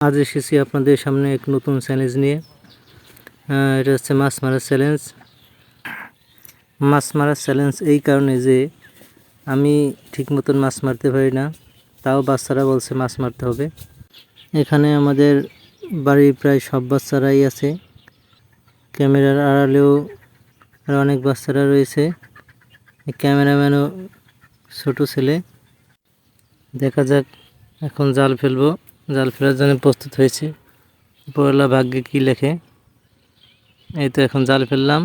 আজ এসেছি আপনাদের সামনে এক নতুন চ্যালেঞ্জ নিয়ে। এটা হচ্ছে মাছ মারার চ্যালেঞ্জ। মাছ মারার চ্যালেঞ্জ এই কারণে যে আমি ঠিক মতন মাছ মারতে পারি না, তাও বাচ্চারা বলছে মাছ মারতে হবে। এখানে আমাদের বাড়ির প্রায় সব বাচ্চারাই আছে, ক্যামেরার আড়ালেও অনেক বাচ্চারা রয়েছে। ক্যামেরাম্যানও ছোট ছেলে। দেখা যাক, এখন জাল ফেলবো। জাল ফেলার জন্য প্রস্তুত হয়েছি। উপরওয়ালা ভাগ্যে কি লেখে। এই তো এখন জাল ফেললাম।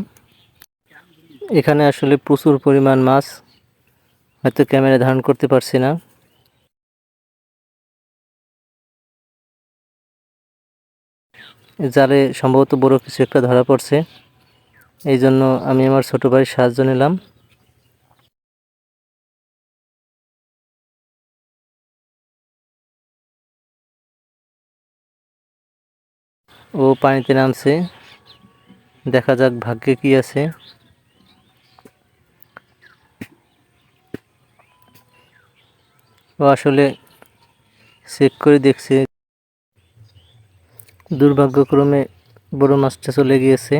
এখানে আসলে প্রচুর পরিমাণ মাছ, হয়তো ক্যামেরা ধারণ করতে পারছি না। জালে সম্ভবত বড় কিছু একটা ধরা পড়ছে, এই জন্য আমি আমার ছোট ভাইয়ের সাহায্য নিলাম। ও পানিতে নামছে, দেখা যাক ভাগ্যে কি আছে। ও আসলে চেক করে দেখছে, দুর্ভাগ্যক্রমে বড় মাছটা চলে গিয়েছে।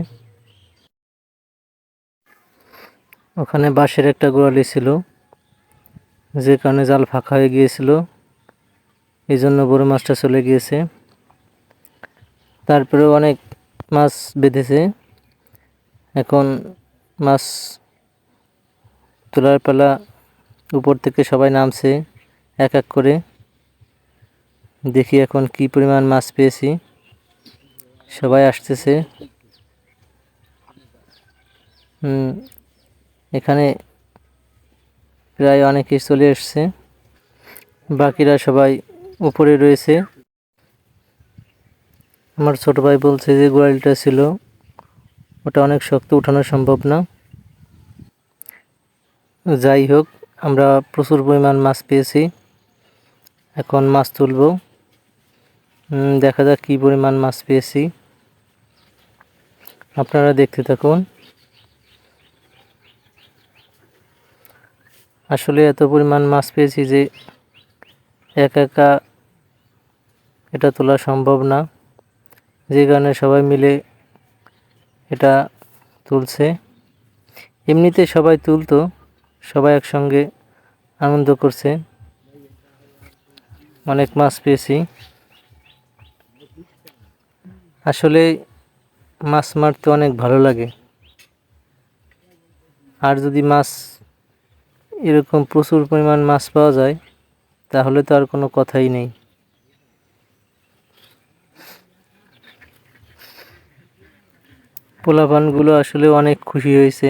ওখানে বাঁশের একটা গোড়ালি ছিল, যে কারণে জাল ফাঁকা হয়ে গিয়েছিল, এই জন্য বড় মাছটা চলে গিয়েছে। তারপরেও অনেক মাছ বেঁধেছে। এখন মাছ তোলার পালা। উপর থেকে সবাই নামছে এক এক করে। দেখি এখন কি পরিমাণ মাছ পেয়েছি। সবাই আসতেছে। এখানে প্রায় অনেকেই চলে এসছে, বাকিরা সবাই উপরে রয়েছে। আমার ছোট ভাই বলছে যে গোড়ালিটা ছিল, ওটা অনেক শক্ত, উঠানো সম্ভব না। যাই হোক, আমরা প্রচুর পরিমাণ মাছ পেয়েছি। এখন মাছ তুলব। দেখা যাক কী পরিমাণ মাছ পেয়েছি। আপনারা দেখতে থাকুন। আসলে এত পরিমাণ মাছ পেয়েছি যে একা একা এটা তোলা সম্ভব না, যে কারণে সবাই মিলে এটা তুলছে। এমনিতে সবাই তুলতো, সবাই একসঙ্গে আনন্দ করছে। অনেক মাছ পেয়েছি। আসলে মাছ মারতে অনেক ভালো লাগে। আর যদি মাছ এরকম প্রচুর পরিমাণ মাছ পাওয়া যায়, তাহলে তো আর কোনো কথাই নেই। পোলাপানগুলো আসলে অনেক খুশি হয়েছে,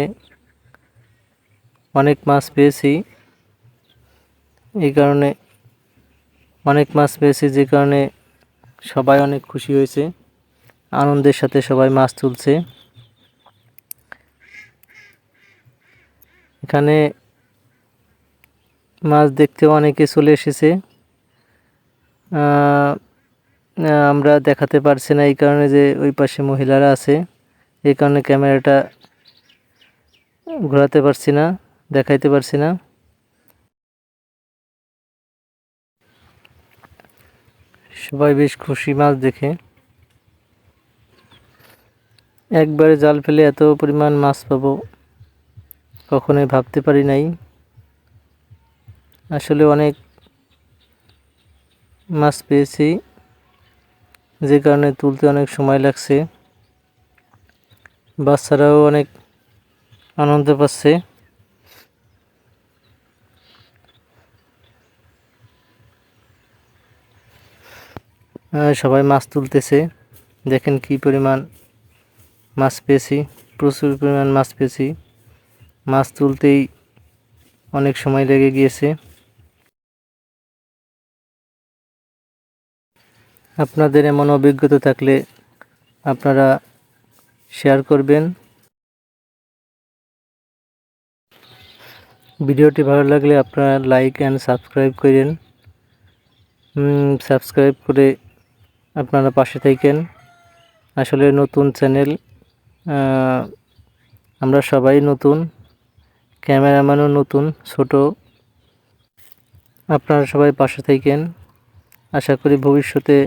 অনেক মাছ পেয়েছি। এই কারণে অনেক মাছ পেয়েছি, যে কারণে সবাই অনেক খুশি হয়েছে। আনন্দের সাথে সবাই মাছ তুলছে। এখানে মাছ দেখতেও অনেকে চলে এসেছে। আমরা দেখাতে পারছি না, এই কারণে যে ওই পাশে মহিলারা আছে, এই কারণে ক্যামেরাটা ঘোরাতে পারছি না, দেখাইতে পারছি না। সবাই বেশ খুশি মাছ দেখে। একবারে জাল ফেলে এত পরিমাণ মাছ পাবো কখনোই ভাবতে পারি নাই। আসলে অনেক মাছ পেয়েছি, যে কারণে তুলতে অনেক সময় লাগছে। বাচ্চারাও অনেক আনন্দ পাচ্ছে। সবাই মাছ তুলতেছে, দেখেন কি পরিমাণ মাছ পেয়েছি। প্রচুর পরিমাণ মাছ পেয়েছি। মাছ তুলতেই অনেক সময় লেগে গিয়েছে। আপনাদের এমন অভিজ্ঞতা থাকলে আপনারা শেয়ার করবেন। ভিডিওটি ভালো লাগলে আপনারা লাইক অ্যান্ড সাবস্ক্রাইব করেন। সাবস্ক্রাইব করে আপনারা পাশে থাকেন। আসলে নতুন চ্যানেল, আমরা সবাই নতুন, ক্যামেরাম্যানও নতুন, ছোট। আপনারা সবাই পাশে থাকেন। আশা করি ভবিষ্যতে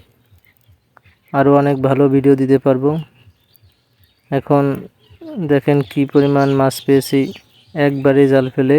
আরও অনেক ভালো ভিডিও দিতে পারবো। এখন দেখেন কি পরিমাণ মাছ পেয়েছি একবারে জাল ফেলে।